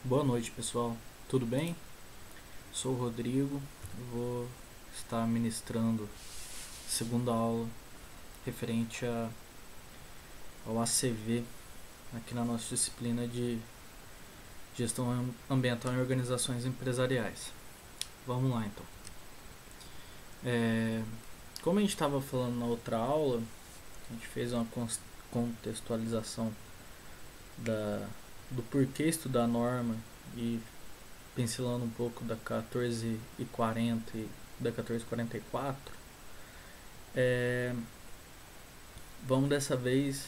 Boa noite, pessoal. Tudo bem? Sou o Rodrigo. Vou estar ministrando a segunda aula referente ao ACV aqui na nossa disciplina de Gestão Ambiental em Organizações Empresariais. Vamos lá, então. Como a gente estava falando na outra aula, a gente fez uma contextualização do porquê estudar a norma e pincelando um pouco da 1440 e da 1444, vamos dessa vez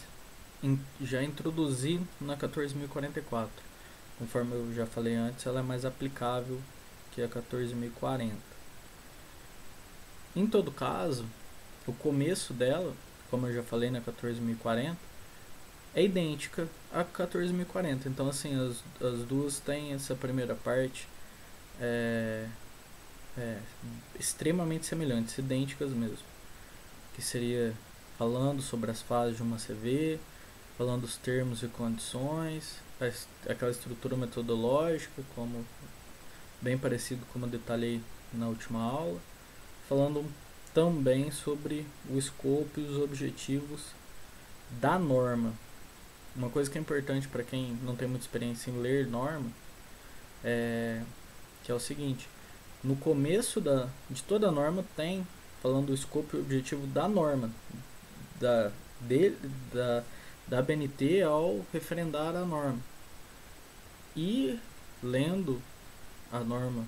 já introduzir na 14.044. Conforme eu já falei antes, ela é mais aplicável que a 14.040. Em todo caso, o começo dela, como eu já falei na 14.040, é idêntica a 14.040. Então, assim, as duas têm essa primeira parte extremamente semelhantes, idênticas mesmo. Que seria falando sobre as fases de uma CV, falando os termos e condições, aquela estrutura metodológica, como bem parecido como eu detalhei na última aula, falando também sobre o escopo e os objetivos da norma. Uma coisa que é importante para quem não tem muita experiência em ler norma que é o seguinte: no começo de toda a norma tem falando do escopo e objetivo da norma, da, de, da, da ABNT ao referendar a norma. E lendo a norma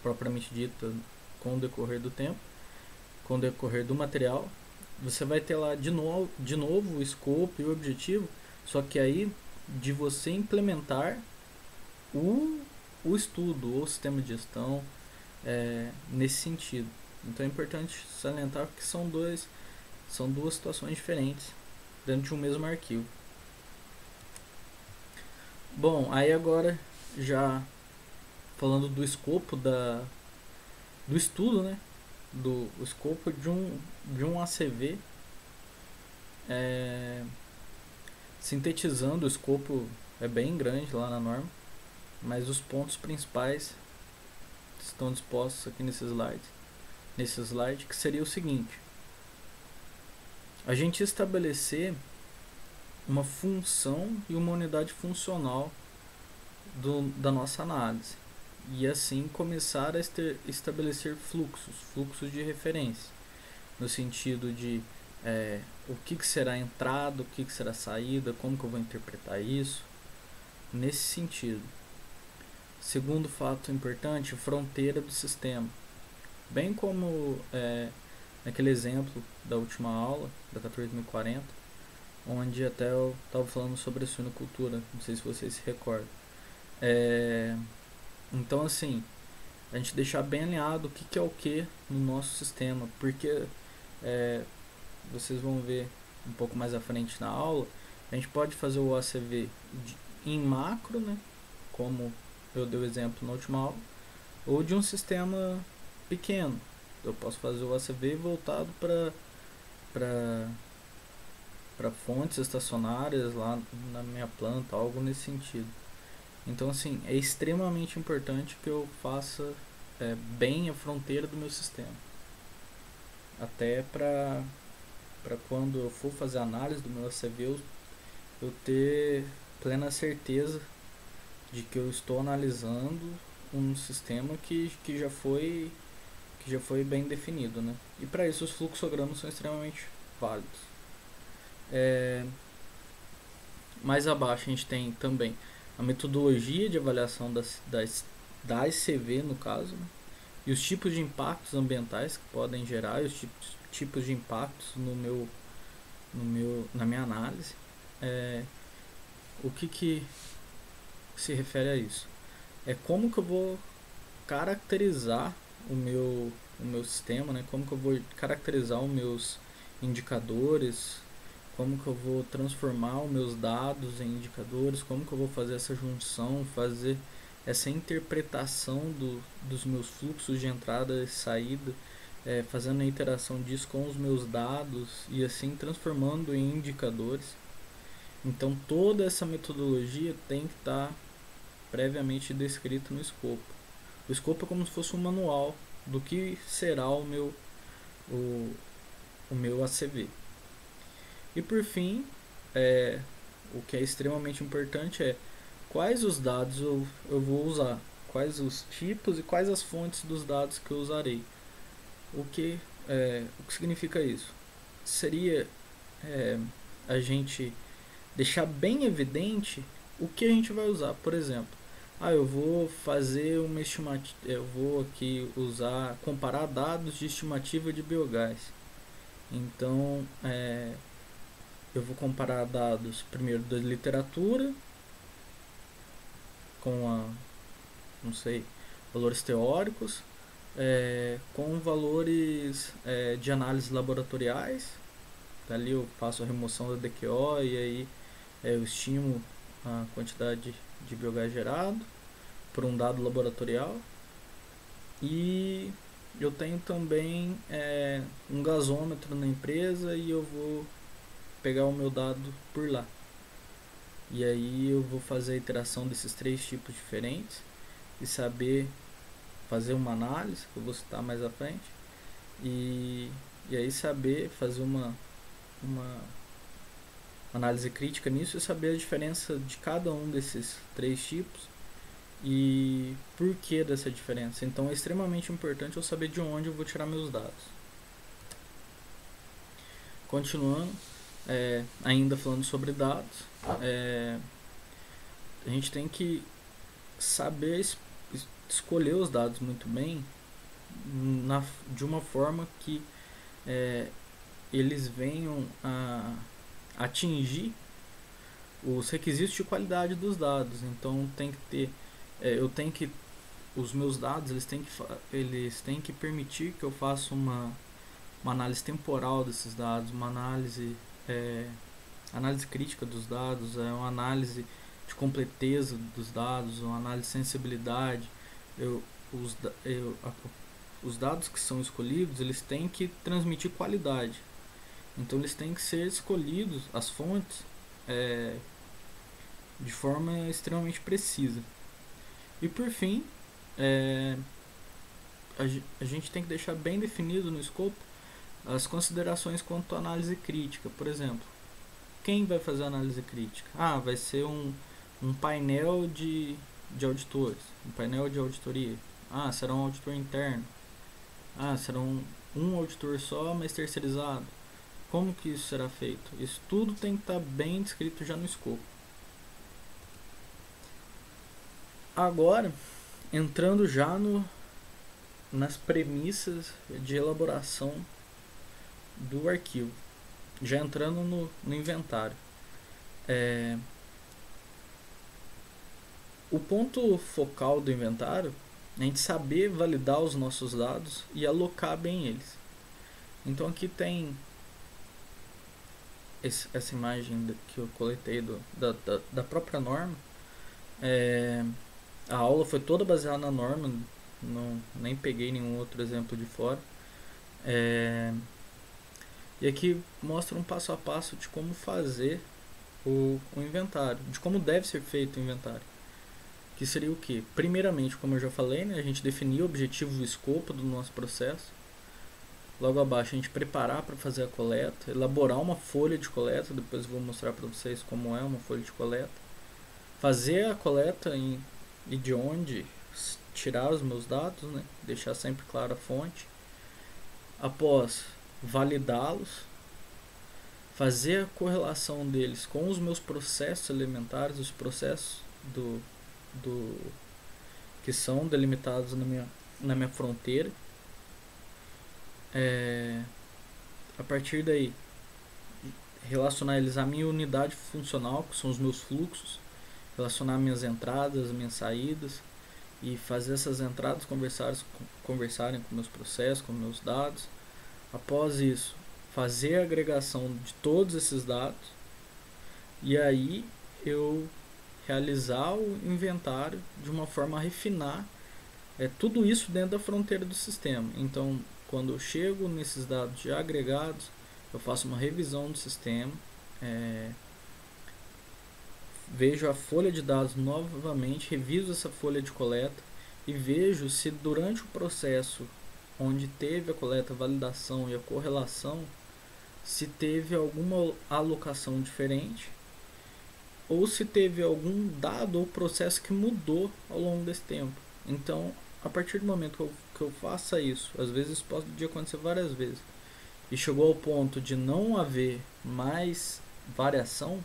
propriamente dita com o decorrer do tempo, com o decorrer do material, você vai ter lá de novo o escopo e o objetivo, só que aí de você implementar o estudo ou o sistema de gestão nesse sentido. Então é importante salientar que são duas situações diferentes dentro de um mesmo arquivo. Bom, aí agora já falando do escopo do estudo, né? Do escopo de um ACV, sintetizando, o escopo é bem grande lá na norma, mas os pontos principais estão dispostos aqui nesse slide, que seria o seguinte: a gente estabelecer uma função e uma unidade funcional da nossa análise, e assim começar a estabelecer fluxos de referência, no sentido de o que será entrada, o que será saída, como que eu vou interpretar isso, nesse sentido. Segundo fato importante, fronteira do sistema. Bem como naquele exemplo da última aula, da 14.040, onde até eu estava falando sobre a suinocultura, não sei se vocês se recordam. Então, assim, a gente deixar bem alinhado o que é o que no nosso sistema, porque vocês vão ver um pouco mais à frente na aula, a gente pode fazer o ACV em macro, né, como eu dei o exemplo na última aula, ou de um sistema pequeno. Eu posso fazer o ACV voltado para fontes estacionárias lá na minha planta, algo nesse sentido. Então, assim, é extremamente importante que eu faça bem a fronteira do meu sistema, até para quando eu for fazer a análise do meu ACV eu ter plena certeza de que eu estou analisando um sistema que já foi bem definido, né? E para isso os fluxogramas são extremamente válidos. Mais abaixo a gente tem também a metodologia de avaliação da ICV, no caso, né? E os tipos de impactos ambientais que podem gerar, e os tipos de impactos na minha análise. O que se refere a isso? É como que eu vou caracterizar o meu sistema, né? Como que eu vou caracterizar os meus indicadores, como que eu vou transformar os meus dados em indicadores, como que eu vou fazer essa junção, fazer essa interpretação dos meus fluxos de entrada e saída, fazendo a interação disso com os meus dados e assim transformando em indicadores. Então toda essa metodologia tem que estar previamente descrito no escopo. O escopo é como se fosse um manual do que será o, o meu ACV. E por fim, o que é extremamente importante é quais os dados eu vou usar, quais os tipos e quais as fontes dos dados que eu usarei. O que significa isso? Seria a gente deixar bem evidente o que a gente vai usar. Por exemplo, eu vou fazer uma estimativa, eu vou aqui comparar dados de estimativa de biogás. Então, eu vou comparar dados primeiro da literatura com não sei, valores teóricos, com valores de análise laboratoriais. Dali eu faço a remoção da DQO e aí eu estimo a quantidade de biogás gerado por um dado laboratorial. E eu tenho também um gasômetro na empresa e eu vou pegar o meu dado por lá. E aí eu vou fazer a iteração desses 3 tipos diferentes e saber fazer uma análise, que eu vou citar mais à frente, e aí saber fazer uma análise crítica nisso e saber a diferença de cada um desses 3 tipos e por que dessa diferença. Então é extremamente importante eu saber de onde eu vou tirar meus dados. Continuando, ainda falando sobre dados, a gente tem que saber escolher os dados muito bem de uma forma que eles venham a atingir os requisitos de qualidade dos dados. Então tem que ter os meus dados eles têm que permitir que eu faça uma análise temporal desses dados, uma análise crítica dos dados, uma análise de completeza dos dados, uma análise de sensibilidade. Os dados que são escolhidos, eles têm que transmitir qualidade. Então eles têm que ser escolhidos, as fontes, de forma extremamente precisa. E por fim, a gente tem que deixar bem definido no escopo as considerações quanto à análise crítica. Por exemplo, quem vai fazer a análise crítica? Vai ser um painel de auditores, um painel de auditoria. Será um auditor interno. Será um auditor só, mas terceirizado. Como que isso será feito? Isso tudo tem que estar bem descrito já no escopo. Agora, entrando já nas premissas de elaboração do arquivo, já entrando no inventário. O ponto focal do inventário é a gente saber validar os nossos dados e alocar bem eles. Então aqui tem essa imagem que eu coletei da própria norma. A aula foi toda baseada na norma, nem peguei nenhum outro exemplo de fora. E aqui mostra um passo a passo de como fazer o inventário, de como deve ser feito o inventário. Que seria o que? Primeiramente, como eu já falei, a gente definir o objetivo e o escopo do nosso processo. Logo abaixo, a gente preparar para fazer a coleta, elaborar uma folha de coleta, depois eu vou mostrar para vocês como é uma folha de coleta. Fazer a coleta e de onde tirar os meus dados, deixar sempre clara a fonte. Após validá-los, fazer a correlação deles com os meus processos elementares, os processos que são delimitados na minha fronteira. A partir daí, relacionar eles à minha unidade funcional, que são os meus fluxos, relacionar minhas entradas, minhas saídas, e fazer essas entradas conversarem com meus processos, com meus dados. Após isso, fazer a agregação de todos esses dados, e aí eu realizar o inventário de uma forma a refinar tudo isso dentro da fronteira do sistema. Então, quando eu chego nesses dados já agregados, eu faço uma revisão do sistema, vejo a folha de dados novamente, reviso essa folha de coleta e vejo se durante o processo onde teve a coleta, a validação e a correlação, se teve alguma alocação diferente ou se teve algum dado ou processo que mudou ao longo desse tempo. Então, a partir do momento que eu faça isso, às vezes isso pode acontecer várias vezes, e chegou ao ponto de não haver mais variação,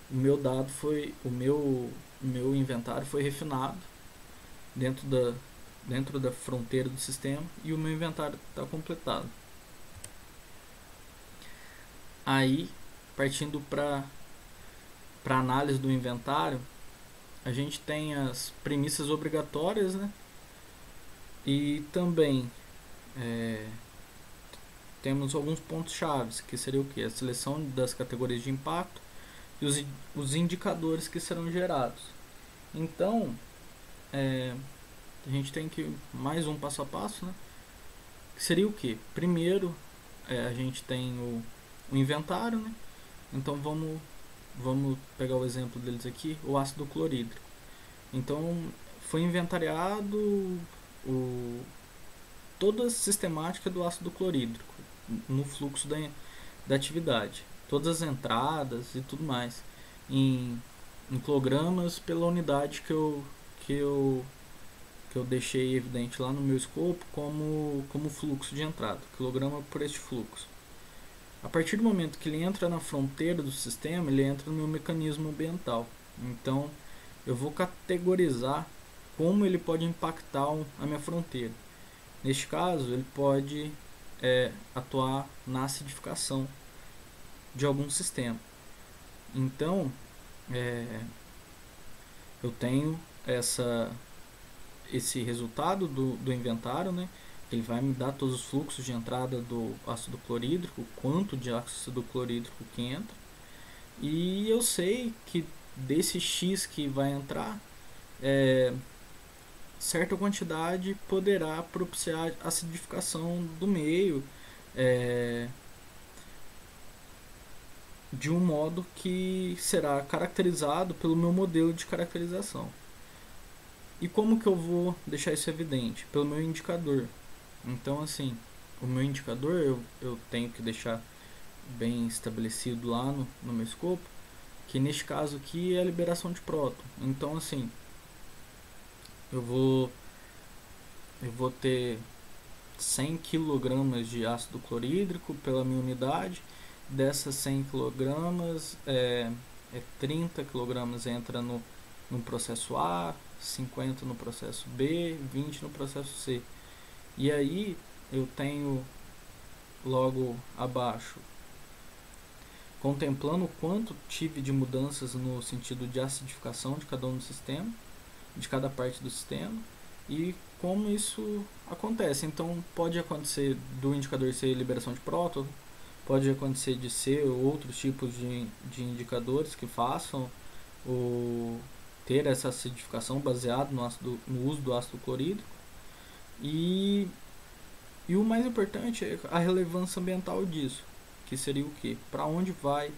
o meu dado foi, o meu inventário foi refinado dentro da fronteira do sistema e o meu inventário está completado. Aí, partindo para análise do inventário, a gente tem as premissas obrigatórias, né? E também temos alguns pontos chaves, que seria o que? A seleção das categorias de impacto e os indicadores que serão gerados. Então, a gente tem que mais um passo a passo, né? Que seria o que? Primeiro, a gente tem o inventário, né? Então vamos pegar o exemplo deles aqui, o ácido clorídrico. Então foi inventariado toda a sistemática do ácido clorídrico no fluxo da atividade, todas as entradas e tudo mais, em quilogramas pela unidade que eu deixei evidente lá no meu escopo como fluxo de entrada, quilograma por este fluxo. A partir do momento que ele entra na fronteira do sistema, ele entra no meu mecanismo ambiental. Então, eu vou categorizar como ele pode impactar a minha fronteira. Neste caso, ele pode atuar na acidificação de algum sistema. Então, eu tenho esse resultado do inventário, né? Ele vai me dar todos os fluxos de entrada do ácido clorídrico, quanto de ácido clorídrico que entra, e eu sei que desse X que vai entrar, certa quantidade poderá propiciar acidificação do meio, de um modo que será caracterizado pelo meu modelo de caracterização. E como que eu vou deixar isso evidente? Pelo meu indicador. Então, assim, o meu indicador eu tenho que deixar bem estabelecido lá no meu escopo, que neste caso aqui é a liberação de próton. Então, assim, eu vou ter 100 kg de ácido clorídrico pela minha unidade. Dessas 100 kg, 30 kg entra no processo A, 50 no processo B, 20 no processo C. E aí eu tenho logo abaixo, contemplando o quanto tive de mudanças no sentido de acidificação de cada um do sistema, de cada parte do sistema, e como isso acontece. Então pode acontecer do indicador ser liberação de próton, pode acontecer de ser outros tipos de indicadores que façam ter essa acidificação baseado no uso do ácido clorídrico. E o mais importante é a relevância ambiental disso, que seria o que? Para onde vai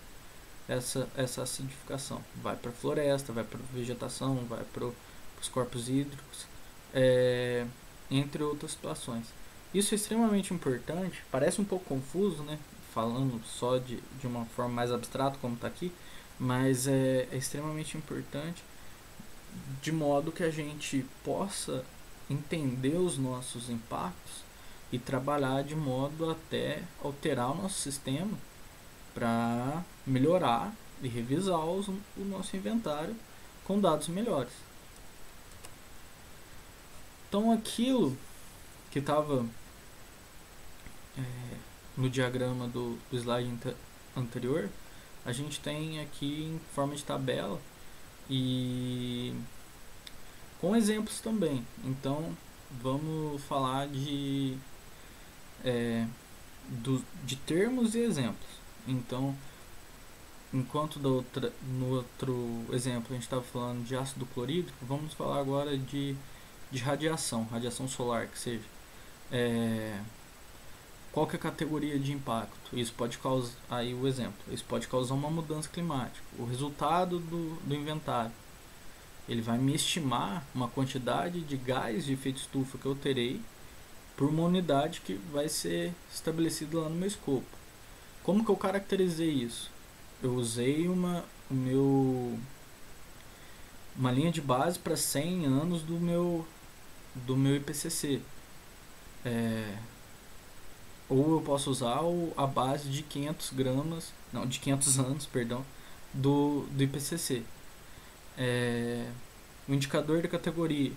essa acidificação? Vai para a floresta, vai para a vegetação, vai para os corpos hídricos, entre outras situações. Isso é extremamente importante, parece um pouco confuso, né? Falando só de uma forma mais abstrata como está aqui, mas é extremamente importante, de modo que a gente possa entender os nossos impactos e trabalhar de modo até alterar o nosso sistema para melhorar e revisar o nosso inventário com dados melhores. Então aquilo que estava no diagrama do slide anterior, a gente tem aqui em forma de tabela e com exemplos também. Então vamos falar de termos e exemplos. Então, enquanto no outro exemplo a gente estava falando de ácido clorídrico, vamos falar agora de radiação solar, que seja. qual que é a categoria de impacto? Isso pode causar, aí o exemplo, isso pode causar uma mudança climática. O resultado do inventário, ele vai me estimar uma quantidade de gás de efeito estufa que eu terei por uma unidade que vai ser estabelecida lá no meu escopo. Como que eu caracterizei isso? Eu usei uma linha de base para 100 anos do meu IPCC. Ou eu posso usar a base de 500 gramas, não, de 500 anos, perdão, do IPCC. O indicador de categoria,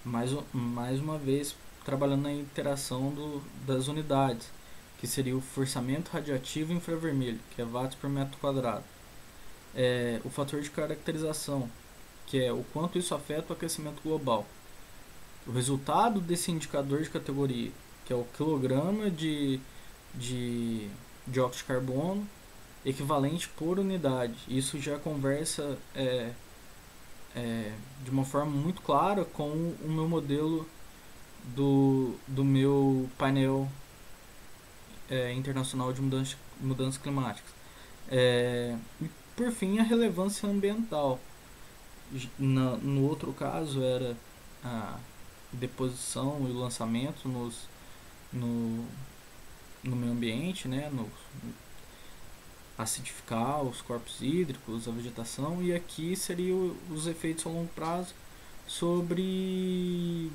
mais uma vez trabalhando na interação das unidades, que seria o forçamento radiativo infravermelho, que é watts por metro quadrado. O fator de caracterização, que é o quanto isso afeta o aquecimento global. O resultado desse indicador de categoria, que é o quilograma de dióxido de carbono equivalente por unidade. Isso já conversa de uma forma muito clara com o meu modelo do meu painel internacional de mudanças climáticas. E por fim, a relevância ambiental. No outro caso era a deposição e o lançamento no meio ambiente, né, acidificar os corpos hídricos, a vegetação, e aqui seriam os efeitos a longo prazo sobre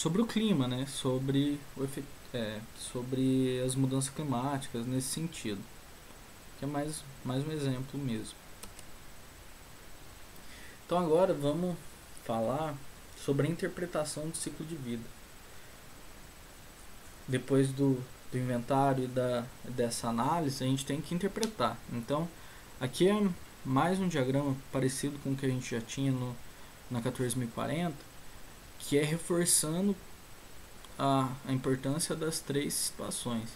o clima, né, sobre as mudanças climáticas nesse sentido, que é mais um exemplo mesmo. Então agora vamos falar sobre a interpretação do ciclo de vida. Depois do inventário e dessa análise, a gente tem que interpretar. Então, aqui é mais um diagrama parecido com o que a gente já tinha na 14040, que é reforçando a importância das três situações.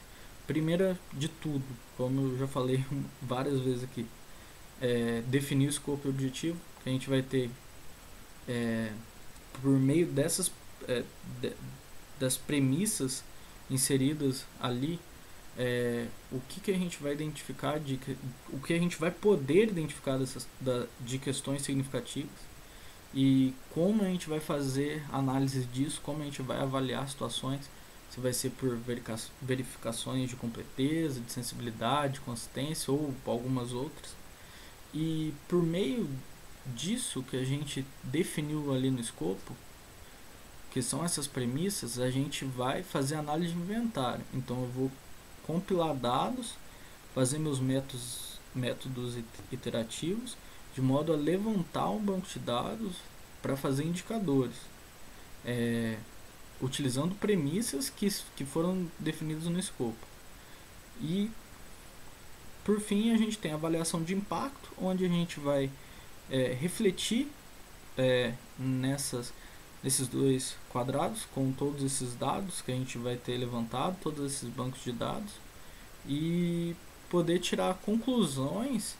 Primeira de tudo, como eu já falei várias vezes aqui, definir o escopo e objetivo, que a gente vai ter por meio das premissas inseridas ali, o que a gente vai identificar, o que a gente vai poder identificar de questões significativas, e como a gente vai fazer análise disso, como a gente vai avaliar situações, se vai ser por verificações de completeza, de sensibilidade, de consistência ou algumas outras. E por meio disso que a gente definiu ali no escopo, que são essas premissas, a gente vai fazer análise de inventário. Então eu vou compilar dados, fazer meus métodos iterativos, de modo a levantar um banco de dados para fazer indicadores, utilizando premissas que foram definidas no escopo. E por fim a gente tem a avaliação de impacto, onde a gente vai refletir nesses dois quadrados, com todos esses dados que a gente vai ter levantado, todos esses bancos de dados, e poder tirar conclusões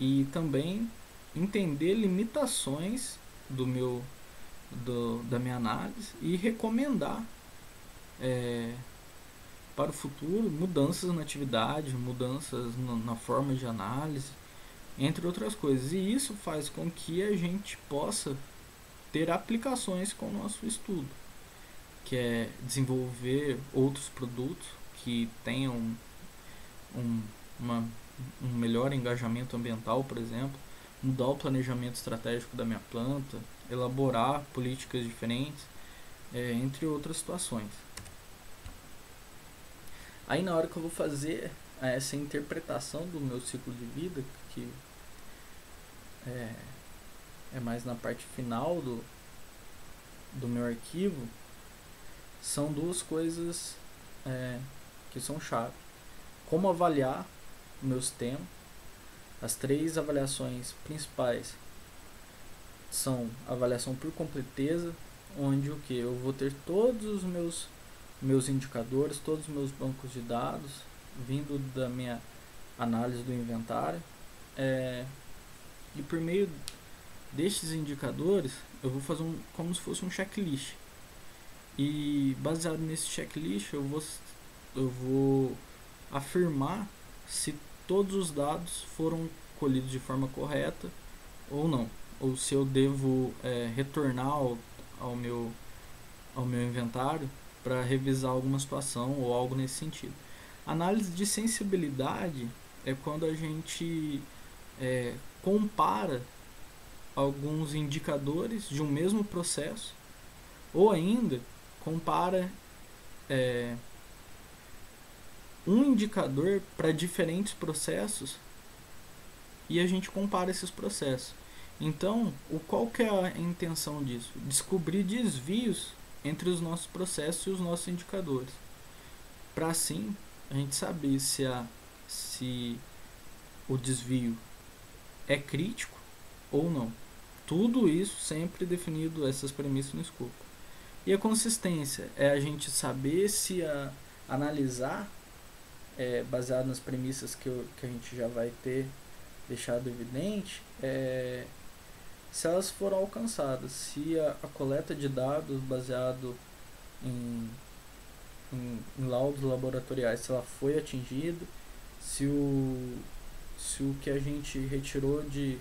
e também entender limitações da minha análise e recomendar para o futuro mudanças na atividade, mudanças na forma de análise, entre outras coisas. E isso faz com que a gente possa ter aplicações com o nosso estudo, que é desenvolver outros produtos que tenham um melhor engajamento ambiental, por exemplo, mudar o planejamento estratégico da minha planta, elaborar políticas diferentes, entre outras situações. Aí na hora que eu vou fazer essa interpretação do meu ciclo de vida, que é mais na parte final do meu arquivo, são duas coisas que são chave. Como avaliar o meu sistema. As três avaliações principais são a avaliação por completeza, onde eu vou ter todos os meus indicadores, todos os meus bancos de dados vindo da minha análise do inventário, e por meio destes indicadores eu vou fazer como se fosse um checklist, E baseado nesse checklist eu vou afirmar se todos os dados foram colhidos de forma correta ou não, ou se eu devo retornar ao meu inventário para revisar alguma situação ou algo nesse sentido. Análise de sensibilidade é quando a gente compara alguns indicadores de um mesmo processo, ou ainda compara um indicador para diferentes processos e a gente compara esses processos. Então, qual que é a intenção disso? Descobrir desvios entre os nossos processos e os nossos indicadores, para assim a gente saber se o desvio é crítico ou não. Tudo isso sempre definido, essas premissas no escopo. E a consistência é a gente saber se analisar, baseado nas premissas que a gente já vai ter deixado evidente, se elas foram alcançadas, se a coleta de dados baseado em laudos laboratoriais, se ela foi atingida, se o que a gente retirou de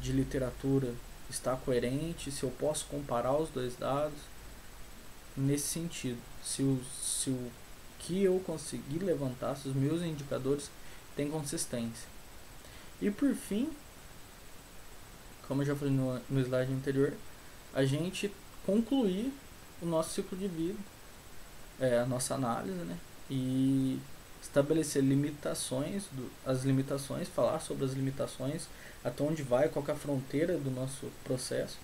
literatura está coerente, se eu posso comparar os dois dados nesse sentido, se o que eu consegui levantar, se os meus indicadores têm consistência. E por fim, como eu já falei no slide anterior, a gente concluir o nosso ciclo de vida, a nossa análise, né? E estabelecer as limitações, falar sobre as limitações, até onde vai, qual é a fronteira do nosso processo,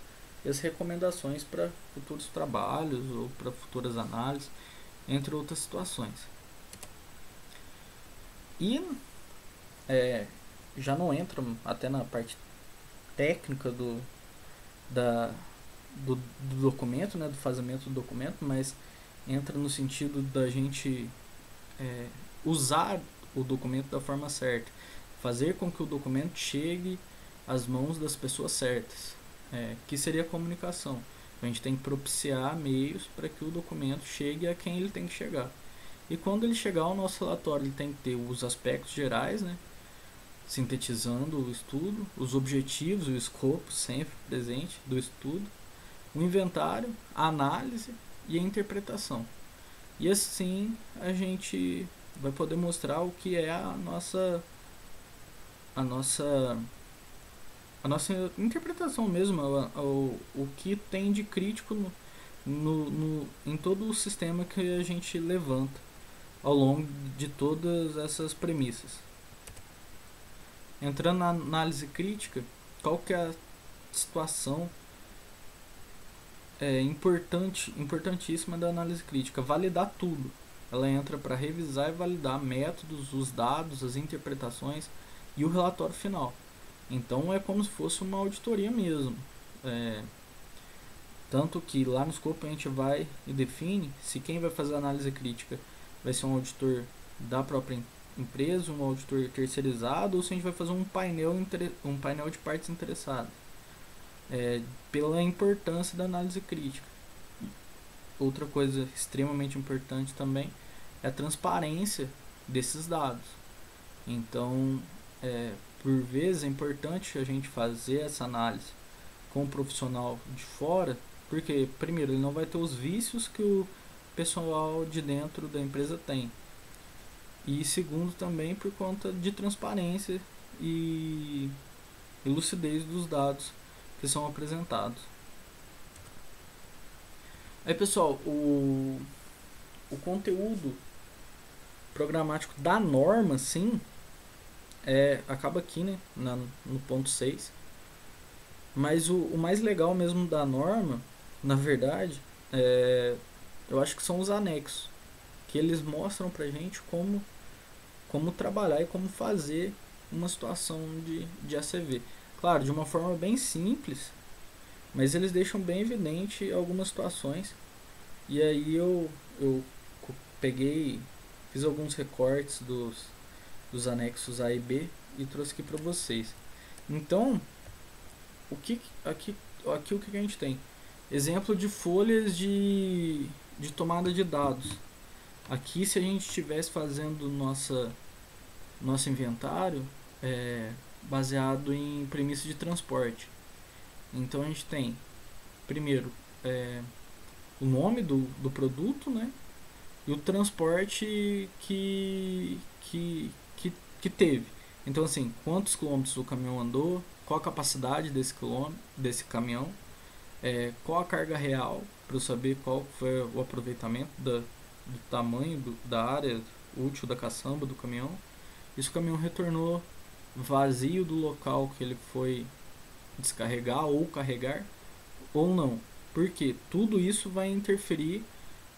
e as recomendações para futuros trabalhos ou para futuras análises, entre outras situações. E já não entra até na parte técnica do documento, né, do fazimento do documento, mas entra no sentido da gente usar o documento da forma certa, fazer com que o documento chegue às mãos das pessoas certas, que seria a comunicação. A gente tem que propiciar meios para que o documento chegue a quem ele tem que chegar. E quando ele chegar ao nosso relatório, ele tem que ter os aspectos gerais, né, sintetizando o estudo, os objetivos, o escopo sempre presente do estudo, o inventário, a análise e a interpretação. E assim a gente vai poder mostrar o que é a nossa interpretação mesmo, o que tem de crítico em todo o sistema que a gente levanta ao longo de todas essas premissas. Entrando na análise crítica, qual que é a situação importantíssima da análise crítica? Validar tudo. Ela entra para revisar e validar métodos, os dados, as interpretações e o relatório final. Então é como se fosse uma auditoria mesmo. Tanto que lá no escopo a gente vai e define se quem vai fazer a análise crítica vai ser um auditor da própria empresa, um auditor terceirizado, ou se a gente vai fazer um painel de partes interessadas, pela importância da análise crítica. Outra coisa extremamente importante também é a transparência desses dados. Então, por vezes é importante a gente fazer essa análise com um profissional de fora, porque primeiro ele não vai ter os vícios que o pessoal de dentro da empresa tem, e segundo também por conta de transparência e lucidez dos dados que são apresentados. Aí pessoal, o conteúdo programático da norma, sim, acaba aqui, né, no ponto 6. Mas o mais legal mesmo da norma, na verdade, eu acho que são os anexos, que eles mostram pra gente como trabalhar e como fazer uma situação de ACV. Claro, de uma forma bem simples, mas eles deixam bem evidente algumas situações. E aí eu peguei, fiz alguns recortes dos anexos A e B e trouxe aqui para vocês. Então, aqui o que a gente tem? Exemplo de folhas de tomada de dados. Aqui, se a gente estivesse fazendo nosso inventário baseado em premissa de transporte. Então a gente tem, primeiro, o nome do produto, né? E o transporte que teve. Então, assim, quantos quilômetros o caminhão andou, qual a capacidade desse caminhão, qual a carga real, para eu saber qual foi o aproveitamento do tamanho da área útil da caçamba do caminhão. E se o caminhão retornou vazio do local que ele foi descarregar ou carregar, ou não. Porque tudo isso vai interferir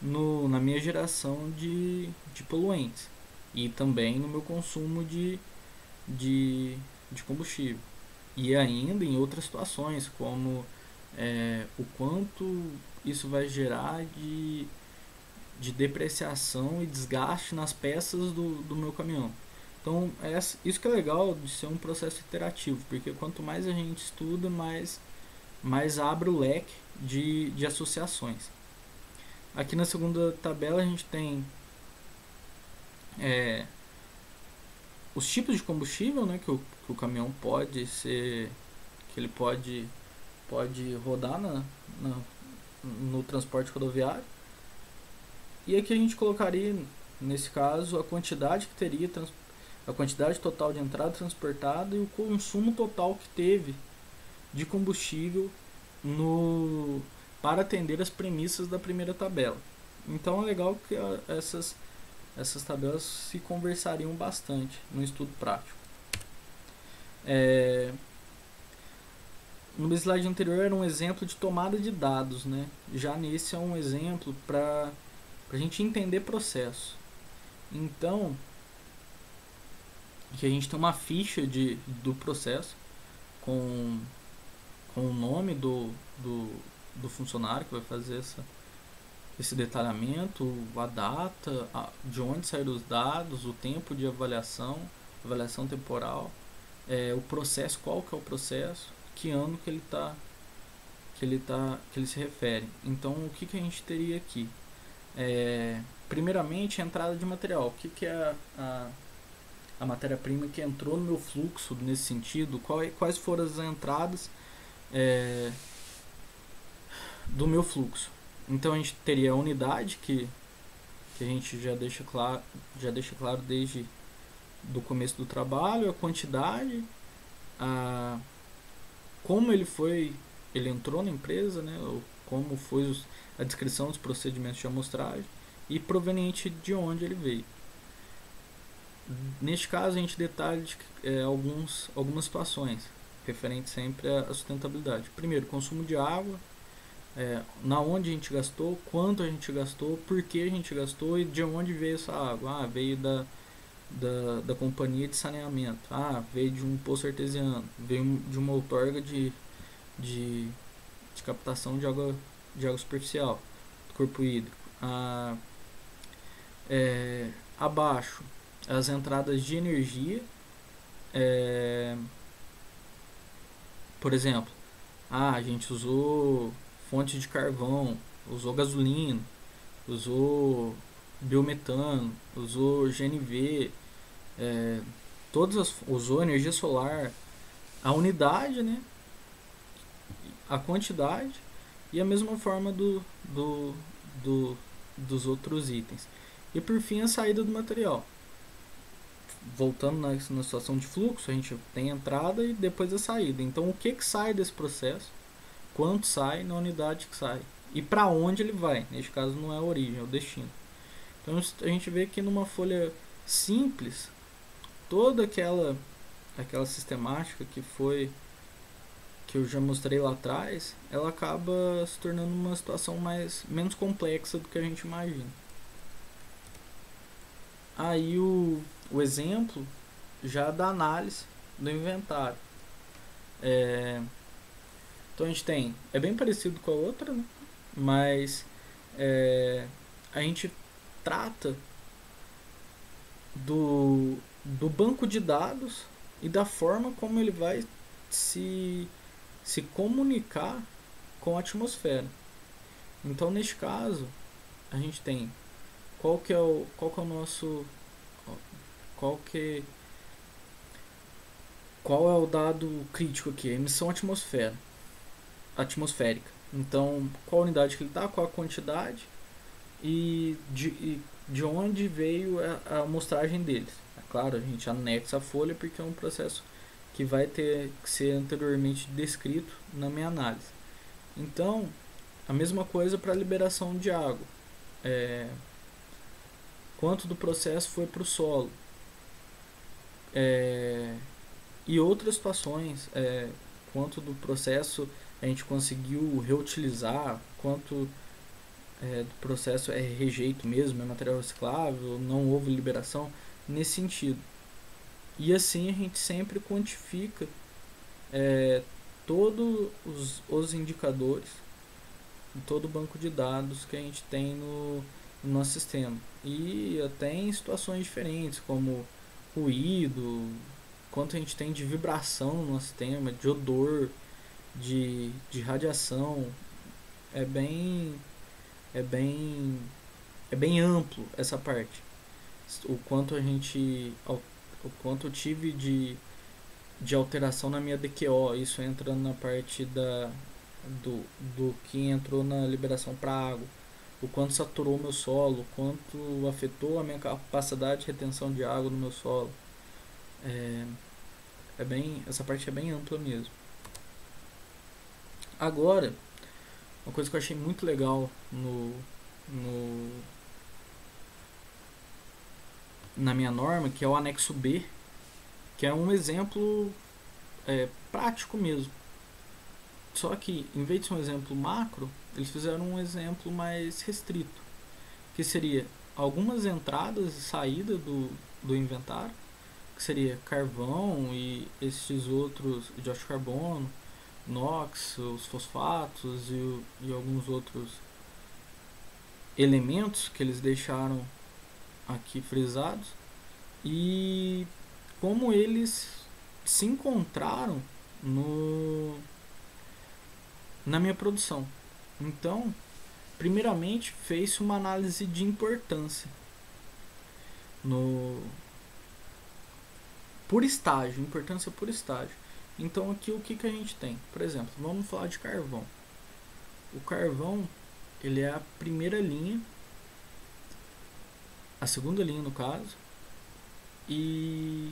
na minha geração de poluentes e também no meu consumo de, de combustível. E ainda em outras situações, como o quanto isso vai gerar de depreciação e desgaste nas peças do meu caminhão. Então, isso que é legal de ser um processo iterativo, porque quanto mais a gente estuda, mais abre o leque de associações. Aqui na segunda tabela a gente tem os tipos de combustível, né, que o caminhão pode ser, que ele pode rodar no transporte rodoviário. E aqui a gente colocaria, nesse caso, a quantidade que teria, a quantidade total de entrada transportada e o consumo total que teve de combustível para atender as premissas da primeira tabela. Então é legal que essas tabelas se conversariam bastante no estudo prático. No slide anterior era um exemplo de tomada de dados, né? Já nesse é um exemplo para a gente entender processo. Então, que a gente tem uma ficha do processo com o nome do funcionário que vai fazer esse detalhamento, a data, de onde saíram os dados, o tempo de avaliação temporal, o processo, qual que é o processo, que ano que ele se refere. Então, o que a gente teria aqui? Primeiramente, a entrada de material. O que é a matéria-prima que entrou no meu fluxo nesse sentido? Quais foram as entradas do meu fluxo? Então a gente teria a unidade que a gente já deixa claro desde do começo do trabalho, a quantidade, como ele entrou na empresa, né? Ou como foi a descrição dos procedimentos de amostragem e proveniente de onde ele veio. Neste caso a gente detalha algumas situações referentes sempre à sustentabilidade. Primeiro, consumo de água, na onde a gente gastou, quanto a gente gastou, por que a gente gastou e de onde veio essa água. Veio da companhia de saneamento, veio de um poço artesiano, veio de uma outorga de captação de água superficial, do corpo hídrico. Abaixo, as entradas de energia, por exemplo, a gente usou fonte de carvão, usou gasolina, usou biometano, usou GNV, usou energia solar, a unidade, né, a quantidade e a mesma forma dos outros itens. E por fim a saída do material. Voltando na situação de fluxo, a gente tem a entrada e depois a saída. Então o que sai desse processo, quanto sai na unidade que sai e para onde ele vai. Neste caso não é a origem, é o destino. Então a gente vê que numa folha simples, toda aquela sistemática que eu já mostrei lá atrás, ela acaba se tornando uma situação menos complexa do que a gente imagina. Aí o exemplo já da análise do inventário. Então a gente tem, é bem parecido com a outra, né? Mas a gente trata do banco de dados e da forma como ele vai se comunicar com a atmosfera. Então, neste caso, a gente tem qual que é o nosso, qual que qual é o dado crítico aqui? A emissão atmosférica. Então, qual a unidade que ele está, qual a quantidade e de onde veio a amostragem deles. É claro, a gente anexa a folha porque é um processo que vai ter que ser anteriormente descrito na minha análise. Então, a mesma coisa para a liberação de água. Quanto do processo foi para o solo. E outras situações, quanto do processo a gente conseguiu reutilizar, quanto do processo é rejeito mesmo, é material reciclável, não houve liberação, nesse sentido. E assim a gente sempre quantifica todos os indicadores, todo o banco de dados que a gente tem no nosso sistema. E até em situações diferentes, como ruído, quanto a gente tem de vibração no nosso sistema, de odor, de radiação. É bem é bem é bem amplo essa parte. O quanto eu tive de alteração na minha DQO. Isso entra na parte do que entrou na liberação para água, o quanto saturou meu solo, o quanto afetou a minha capacidade de retenção de água no meu solo. Essa parte é bem ampla mesmo. Agora, uma coisa que eu achei muito legal na minha norma, que é o anexo B, que é um exemplo prático mesmo. Só que, em vez de ser um exemplo macro, eles fizeram um exemplo mais restrito, que seria algumas entradas e saídas do inventário, que seria carvão e esses outros, dióxido de carbono, NOx, os fosfatos e alguns outros elementos que eles deixaram aqui frisados, e como eles se encontraram na minha produção. Então, primeiramente, fez uma análise de importância por estágio, importância por estágio. Então, aqui o que a gente tem? Por exemplo, vamos falar de carvão. O carvão, ele é a primeira linha, a segunda linha no caso, e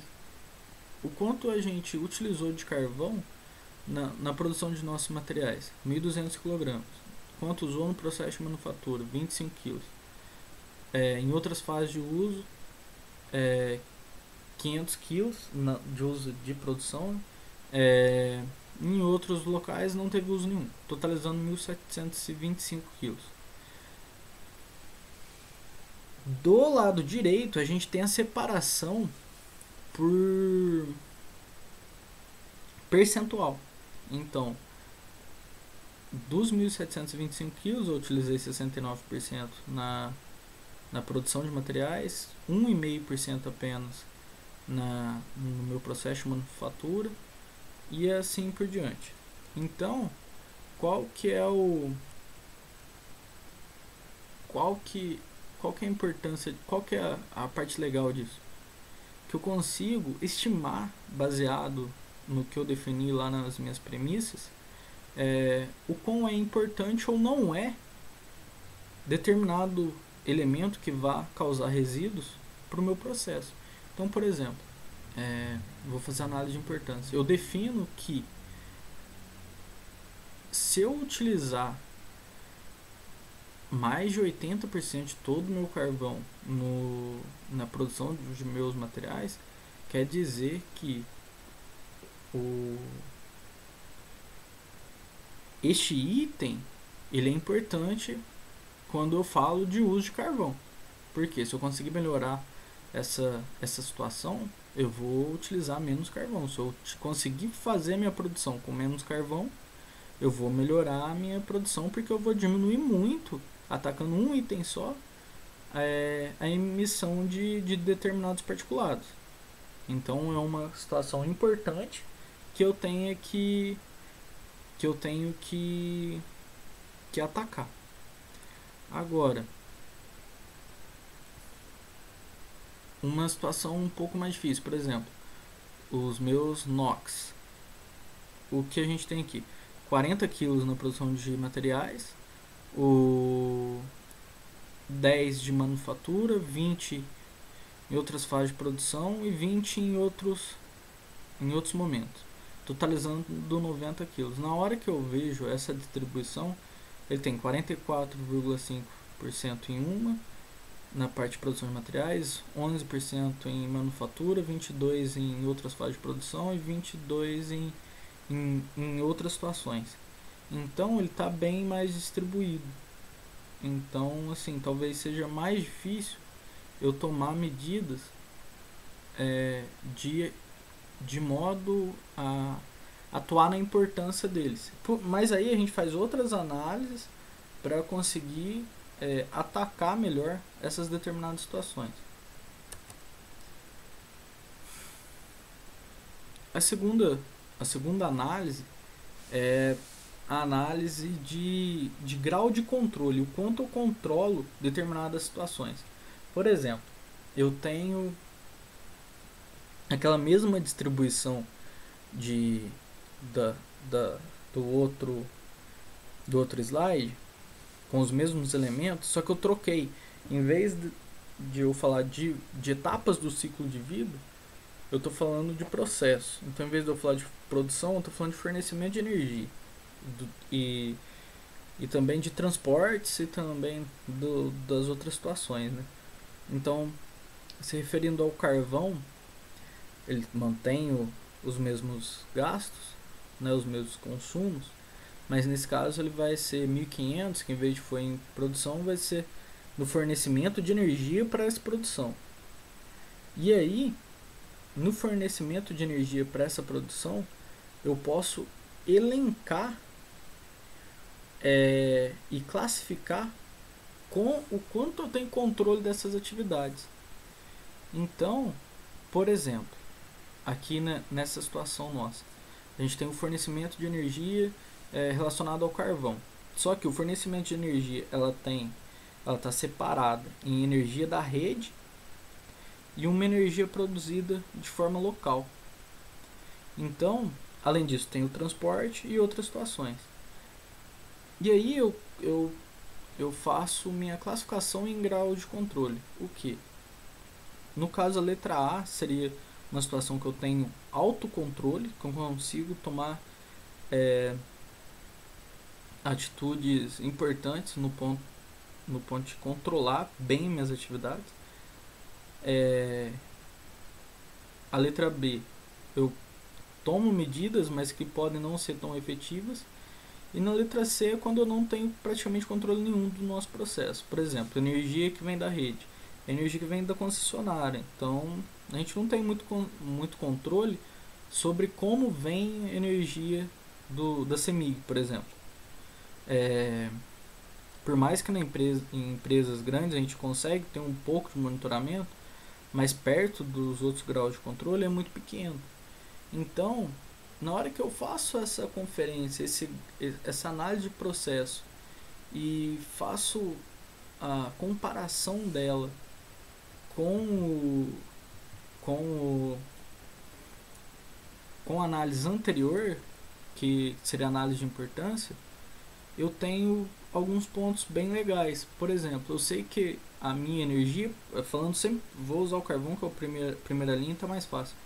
o quanto a gente utilizou de carvão na produção de nossos materiais, 1.200 kg. Quanto usou no processo de manufatura, 25 kg. Em outras fases de uso, 500 kg de uso de produção. Em outros locais não teve uso nenhum, totalizando 1.725 kg. Do lado direito, a gente tem a separação por percentual. Então, dos 1.725 kg, eu utilizei 69% na produção de materiais, 1,5% apenas no meu processo de manufatura, e assim por diante. Então, qual que é a importância, qual que é a parte legal disso? Que eu consigo estimar, baseado no que eu defini lá nas minhas premissas, o quão é importante ou não é determinado elemento que vá causar resíduos para o meu processo. Então, por exemplo, vou fazer análise de importância. Eu defino que se eu utilizar mais de 80% de todo o meu carvão na produção dos meus materiais, quer dizer que este item ele é importante quando eu falo de uso de carvão. Porque se eu conseguir melhorar essa situação, eu vou utilizar menos carvão. Se eu conseguir fazer a minha produção com menos carvão, eu vou melhorar a minha produção, porque eu vou diminuir muito, atacando um item só, a emissão de determinados particulados. Então é uma situação importante que eu tenho que que atacar. Agora, uma situação um pouco mais difícil, por exemplo, os meus NOx. O que a gente tem aqui? 40 quilos na produção de materiais, o 10 de manufatura, 20 em outras fases de produção e 20 em outros momentos, totalizando 90 quilos. Na hora que eu vejo essa distribuição, ele tem 44,5% em uma, na parte de produção de materiais, 11% em manufatura, 22% em outras fases de produção e 22% em outras situações. Então ele está bem mais distribuído. Então, assim, talvez seja mais difícil eu tomar medidas de modo a atuar na importância deles. Mas aí a gente faz outras análises para conseguir atacar melhor essas determinadas situações. A segunda análise é a análise de grau de controle, o quanto eu controlo determinadas situações. Por exemplo, eu tenho aquela mesma distribuição do outro slide, com os mesmos elementos, só que eu troquei. Em vez de eu falar de etapas do ciclo de vida, eu estou falando de processo. Então, em vez de eu falar de produção, eu estou falando de fornecimento de energia. E também de transportes e também das outras situações, né? Então, se referindo ao carvão, ele mantém os mesmos gastos, né, os mesmos consumos, mas nesse caso ele vai ser 1.500, que em vez de for em produção, vai ser no fornecimento de energia para essa produção. E aí, no fornecimento de energia para essa produção, eu posso elencar e classificar com o quanto eu tenho controle dessas atividades. Então, por exemplo, aqui nessa situação nossa, a gente tem o fornecimento de energia relacionado ao carvão. Só que o fornecimento de energia ela está separada em energia da rede e uma energia produzida de forma local. Então, além disso, tem o transporte e outras situações. E aí eu faço minha classificação em grau de controle. O que? No caso, a letra A seria uma situação que eu tenho autocontrole, que eu consigo tomar atitudes importantes no ponto de controlar bem minhas atividades. A letra B, eu tomo medidas, mas que podem não ser tão efetivas. E na letra C é quando eu não tenho praticamente controle nenhum do nosso processo. Por exemplo, energia que vem da rede, energia que vem da concessionária. Então, a gente não tem muito controle sobre como vem a energia da CEMIG, por exemplo. Por mais que em empresas grandes a gente consegue ter um pouco de monitoramento, mas perto dos outros graus de controle é muito pequeno. Então, na hora que eu faço essa conferência, essa análise de processo e faço a comparação dela com a análise anterior, que seria a análise de importância, eu tenho alguns pontos bem legais. Por exemplo, eu sei que a minha energia, falando sempre, vou usar o carvão, que é a primeira linha, está mais fácil.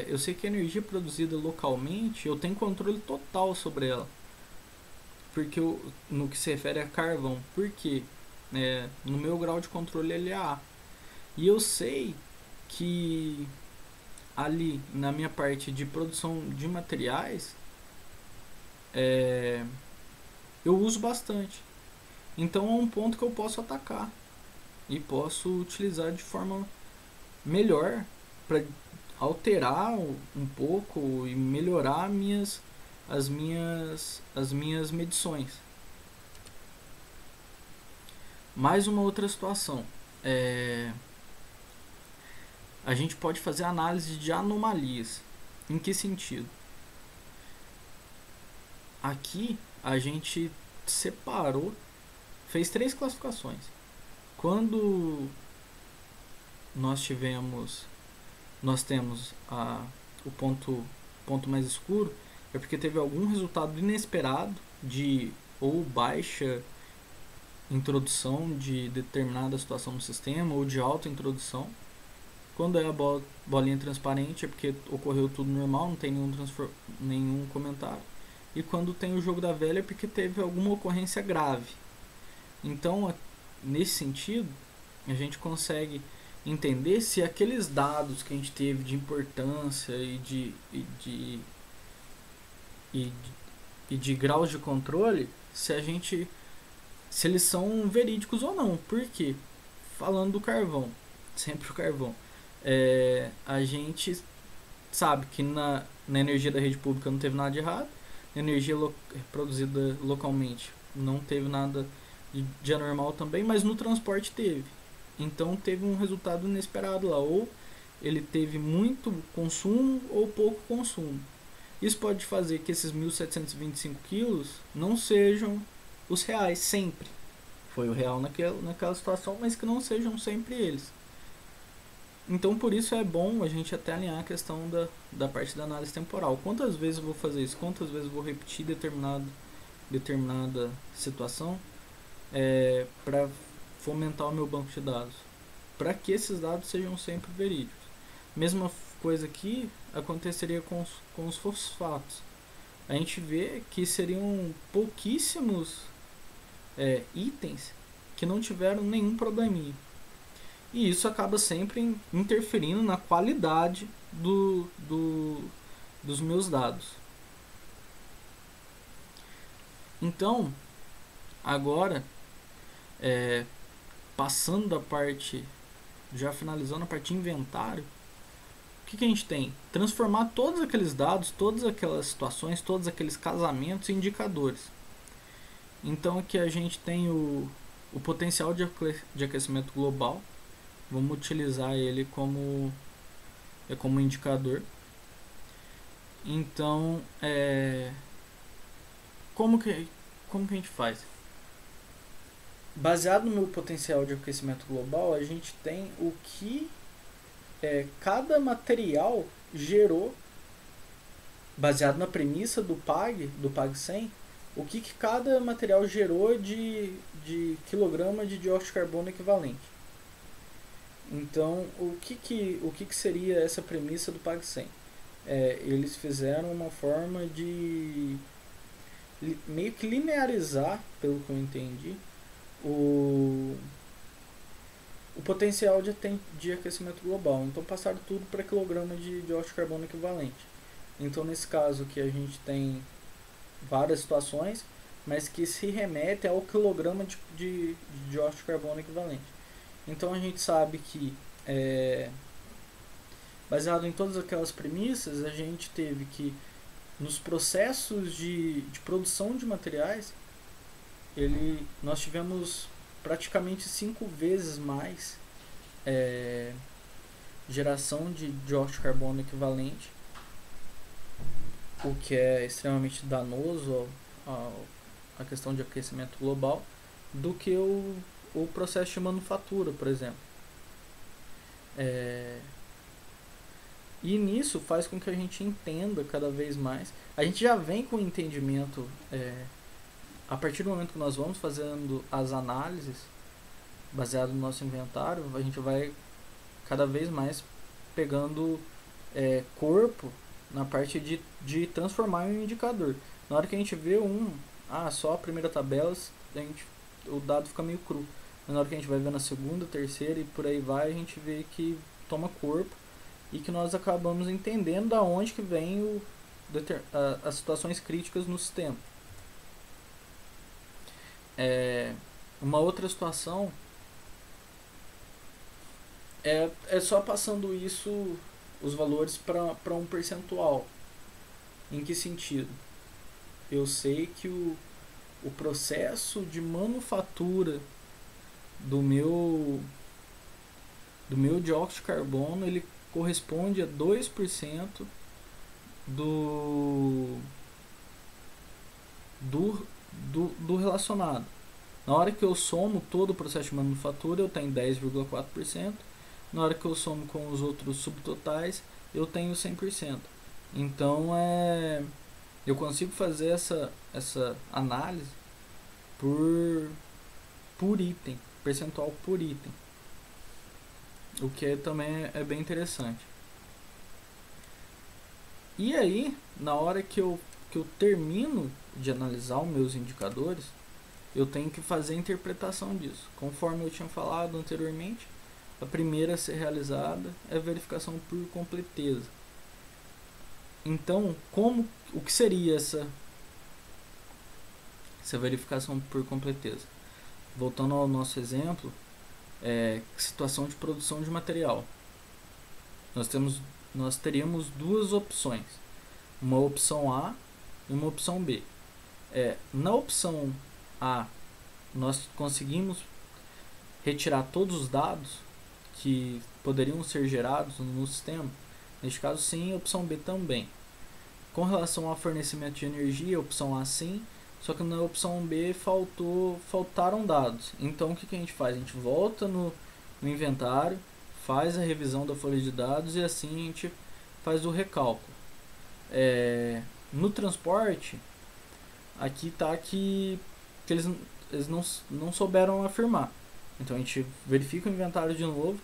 Eu sei que a energia produzida localmente, eu tenho controle total sobre ela. Porque no que se refere a carvão. Porque no meu grau de controle ele é A. E eu sei que ali na minha parte de produção de materiais, eu uso bastante. Então é um ponto que eu posso atacar e posso utilizar de forma melhor para alterar um pouco e melhorar as minhas medições. Mais uma outra situação. A gente pode fazer análise de anomalias. Em que sentido? Aqui a gente separou, fez 3 classificações. Quando nós temos o ponto mais escuro, é porque teve algum resultado inesperado de ou baixa introdução de determinada situação no sistema ou de alta introdução. Quando é a bolinha transparente é porque ocorreu tudo normal, não tem nenhum comentário. E quando tem o jogo da velha é porque teve alguma ocorrência grave. Então, nesse sentido, a gente consegue entender se aqueles dados que a gente teve de importância e de graus de controle, se eles são verídicos ou não. Por quê? Falando do carvão, sempre o carvão, a gente sabe que na energia da rede pública não teve nada de errado, na energia produzida localmente não teve nada de anormal também, mas no transporte teve. Então teve um resultado inesperado lá, ou ele teve muito consumo ou pouco consumo. Isso pode fazer que esses 1.725 quilos não sejam os reais sempre. Foi o real naquela situação, mas que não sejam sempre eles. Então por isso é bom a gente até alinhar a questão da parte da análise temporal. Quantas vezes eu vou fazer isso? Quantas vezes eu vou repetir determinada situação para fomentar o meu banco de dados? Para que esses dados sejam sempre verídicos. Mesma coisa aqui aconteceria com os fosfatos. A gente vê que seriam pouquíssimos itens que não tiveram nenhum probleminha. E isso acaba sempre interferindo na qualidade dos meus dados. Então, agora, passando da parte, já finalizando a parte de inventário, o que a gente tem? Transformar todos aqueles dados, todas aquelas situações, todos aqueles casamentos em indicadores. Então aqui a gente tem o potencial de aquecimento global. Vamos utilizar ele como indicador. Então, como que a gente faz? Baseado no meu potencial de aquecimento global, a gente tem o que cada material gerou, baseado na premissa do PAG 100, o que cada material gerou de quilograma de dióxido de carbono equivalente. Então, o que seria essa premissa do PAG 100? Eles fizeram uma forma de meio que linearizar, pelo que eu entendi, o potencial de aquecimento global. Então passaram tudo para quilograma de dióxido de carbono equivalente. Então nesse caso aqui a gente tem várias situações, mas que se remete ao quilograma de dióxido de carbono equivalente. Então a gente sabe que baseado em todas aquelas premissas, a gente teve que nos processos de produção de materiais, nós tivemos praticamente 5 vezes mais geração de dióxido de carbono equivalente, o que é extremamente danoso à questão de aquecimento global, do que o processo de manufatura, por exemplo. E nisso faz com que a gente entenda cada vez mais. A gente já vem com o entendimento, a partir do momento que nós vamos fazendo as análises, baseado no nosso inventário, a gente vai cada vez mais pegando corpo na parte de transformar em um indicador. Na hora que a gente vê só a primeira tabela, o dado fica meio cru. Na hora que a gente vai ver na segunda, terceira e por aí vai, a gente vê que toma corpo e que nós acabamos entendendo da onde que vem as situações críticas no sistema. Uma outra situação é só passando os valores para um percentual. Em que sentido? Eu sei que o processo de manufatura do meu dióxido de carbono, ele corresponde a 2% do relacionado. Na hora que eu somo todo o processo de manufatura, eu tenho 10,4%. Na hora que eu somo com os outros subtotais, eu tenho 100%. Então, eu consigo fazer essa análise por item, percentual por item, o que também é bem interessante. E aí, na hora que eu termino de analisar os meus indicadores, eu tenho que fazer a interpretação disso. Conforme eu tinha falado anteriormente, a primeira a ser realizada é a verificação por completeza. Então, o que seria essa verificação por completeza? Voltando ao nosso exemplo, situação de produção de material. Nós teríamos duas opções, uma opção A e uma opção B. Na opção A, nós conseguimos retirar todos os dados que poderiam ser gerados no sistema. Neste caso, sim, a opção B também. Com relação ao fornecimento de energia, a opção A sim, só que na opção B faltaram dados. Então o que a gente faz? A gente volta no inventário, faz a revisão da folha de dados e assim a gente faz o recálculo. No transporte, aqui está que eles não souberam afirmar. Então a gente verifica o inventário de novo,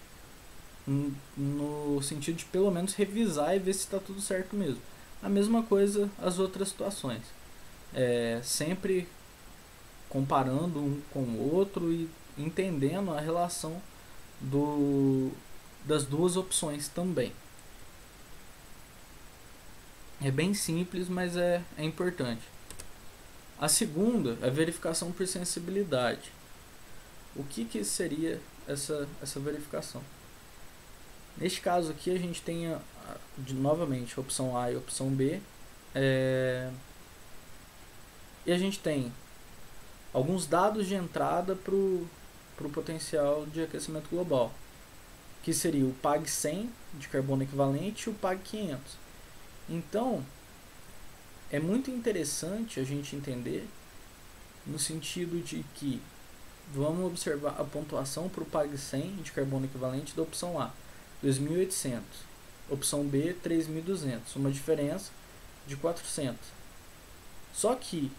no sentido de pelo menos revisar e ver se está tudo certo mesmo. A mesma coisa as outras situações. Sempre comparando um com o outro e entendendo a relação das duas opções também. É bem simples, mas é importante. A segunda é a verificação por sensibilidade. O que seria essa verificação? Neste caso aqui a gente tem novamente a opção A e a opção B. E a gente tem alguns dados de entrada para o potencial de aquecimento global, que seria o PAG 100 de carbono equivalente e o PAG 500. Então, é muito interessante a gente entender no sentido de que vamos observar a pontuação para o PAG 100 de carbono equivalente da opção A, 2.800, opção B, 3.200, uma diferença de 400. Só que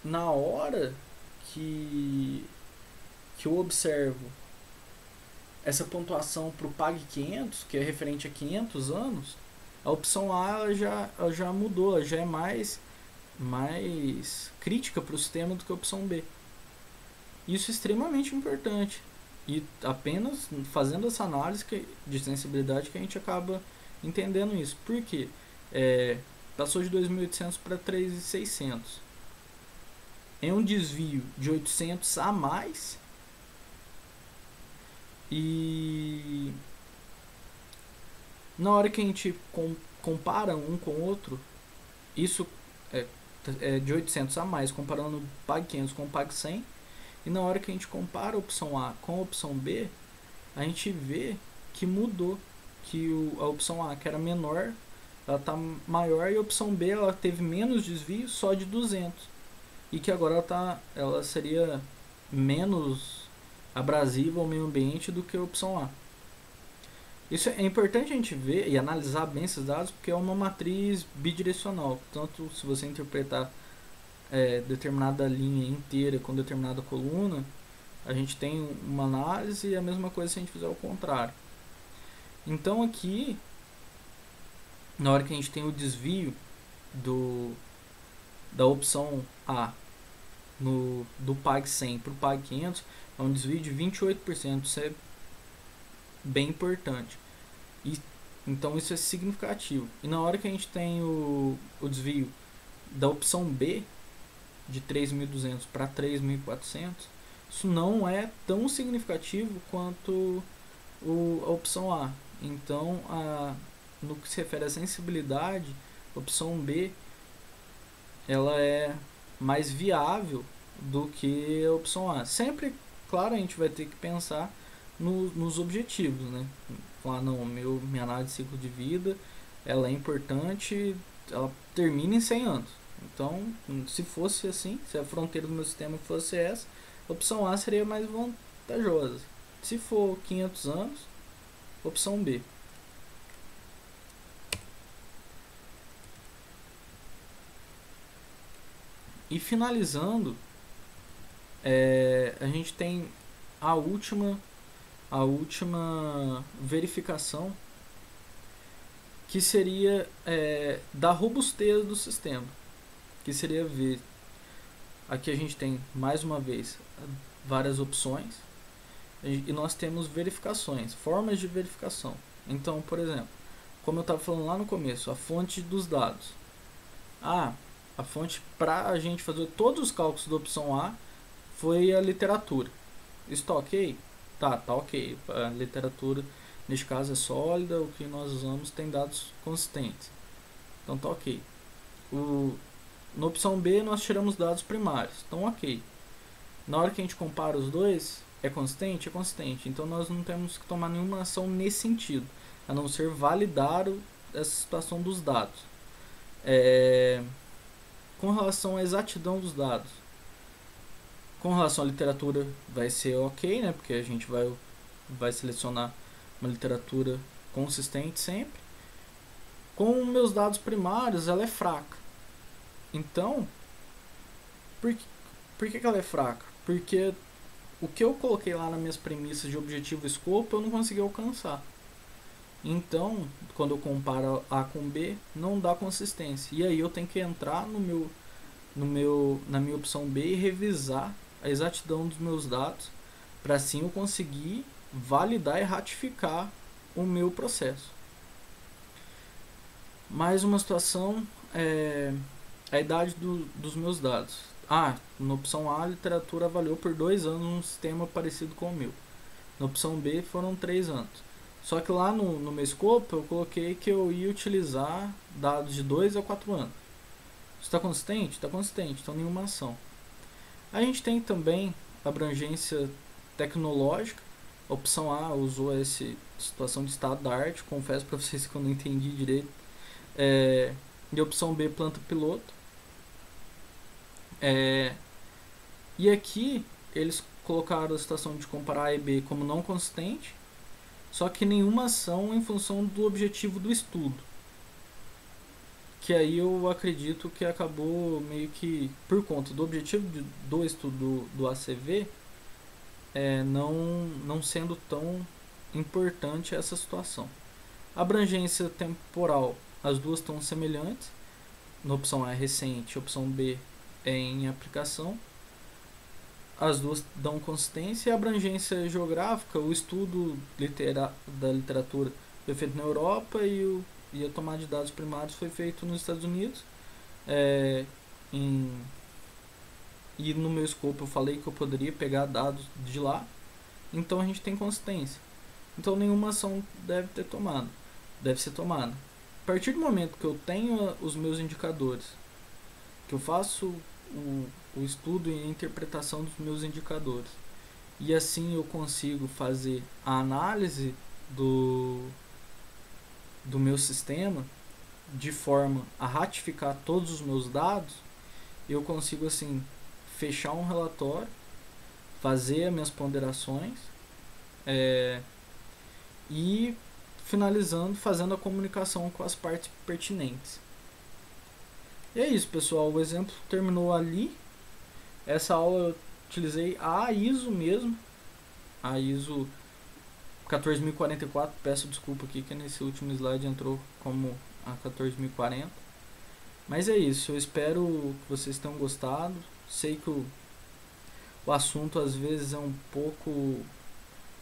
na hora que eu observo essa pontuação para o PAG 500, que é referente a 500 anos, a opção A já mudou, já é mais crítica para o sistema do que a opção B. Isso é extremamente importante. E apenas fazendo essa análise de sensibilidade que a gente acaba entendendo isso. Por quê? Passou de 2.800 para 3.600. É um desvio de 800 a mais. E na hora que a gente compara um com o outro, isso é de 800 a mais, comparando o PAG 500 com o PAG 100. E na hora que a gente compara a opção A com a opção B, a gente vê que mudou, que a opção A, que era menor, ela está maior, e a opção B ela teve menos desvio, só de 200, e que agora ela seria menos abrasiva ao meio ambiente do que a opção A. Isso é importante a gente ver e analisar bem esses dados, porque é uma matriz bidirecional. Tanto se você interpretar determinada linha inteira com determinada coluna, a gente tem uma análise, e a mesma coisa se a gente fizer o contrário. Então aqui, na hora que a gente tem o desvio da opção A do PAG 100 para o PAG 500, é um desvio de 28%. Isso é bem importante. Então isso é significativo. E na hora que a gente tem o desvio da opção B, de 3.200 para 3.400, isso não é tão significativo quanto a opção A. Então, no que se refere à sensibilidade, a opção B ela é mais viável do que a opção A. Sempre, claro, a gente vai ter que pensar nos objetivos, né? Falar, não, minha análise de ciclo de vida ela é importante, ela termina em 100 anos. Então, se fosse assim, se a fronteira do meu sistema fosse essa, a opção A seria mais vantajosa. Se for 500 anos, opção B. E finalizando, a gente tem a última verificação, que seria da robustez do sistema, que seria ver. Aqui a gente tem, mais uma vez, várias opções, e nós temos verificações, formas de verificação. Então, por exemplo, como eu estava falando lá no começo, a fonte dos dados. A fonte para a gente fazer todos os cálculos da opção A foi a literatura. Está ok? Tá ok. A literatura, neste caso, é sólida, o que nós usamos tem dados consistentes. Então tá ok. Na opção B nós tiramos dados primários, então ok. Na hora que a gente compara os dois, é consistente? É consistente. Então nós não temos que tomar nenhuma ação nesse sentido, a não ser validar essa situação dos dados. Com relação à exatidão dos dados, com relação à literatura vai ser ok, né? Porque a gente vai selecionar uma literatura consistente sempre. Com meus dados primários, ela é fraca. Então, por que ela é fraca? Porque o que eu coloquei lá nas minhas premissas de objetivo e escopo, eu não consegui alcançar. Então, quando eu comparo A com B, não dá consistência. E aí eu tenho que entrar na minha opção B e revisar a exatidão dos meus dados, para assim eu conseguir validar e ratificar o meu processo. Mais uma situação é a idade dos meus dados. Na opção A, a literatura avaliou por 2 anos um sistema parecido com o meu. Na opção B foram 3 anos. Só que lá no meu escopo eu coloquei que eu ia utilizar dados de 2 a 4 anos. Está consistente? Está consistente, então nenhuma ação. A gente tem também abrangência tecnológica. A opção A usou essa situação de estado da arte. Confesso para vocês que eu não entendi direito. E a opção B, planta piloto. E aqui eles colocaram a situação de comparar A e B como não consistente, só que nenhuma ação em função do objetivo do estudo. Que aí eu acredito que acabou meio que por conta do objetivo do estudo do ACV, não sendo tão importante essa situação. Abrangência temporal, as duas estão semelhantes. Na opção A é recente, a opção B é em aplicação. As duas dão consistência. E a abrangência geográfica, o estudo da literatura foi feito na Europa e a tomada de dados primários foi feito nos Estados Unidos. E no meu escopo eu falei que eu poderia pegar dados de lá. Então a gente tem consistência. Então nenhuma ação deve ser tomada. A partir do momento que eu tenho os meus indicadores, que eu faço o estudo e a interpretação dos meus indicadores, e assim eu consigo fazer a análise do meu sistema de forma a ratificar todos os meus dados, eu consigo assim fechar um relatório, fazer as minhas ponderações e finalizando, fazendo a comunicação com as partes pertinentes. E é isso, pessoal, o exemplo terminou ali. Essa aula eu utilizei a ISO mesmo, a ISO 14044, peço desculpa aqui que nesse último slide entrou como a 14040. Mas é isso, eu espero que vocês tenham gostado. Sei que o assunto às vezes é um pouco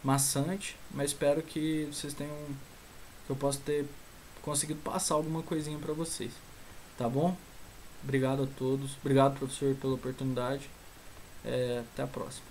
maçante, mas espero que vocês que eu possa ter conseguido passar alguma coisinha para vocês, tá bom? Obrigado a todos, obrigado professor pela oportunidade, até a próxima.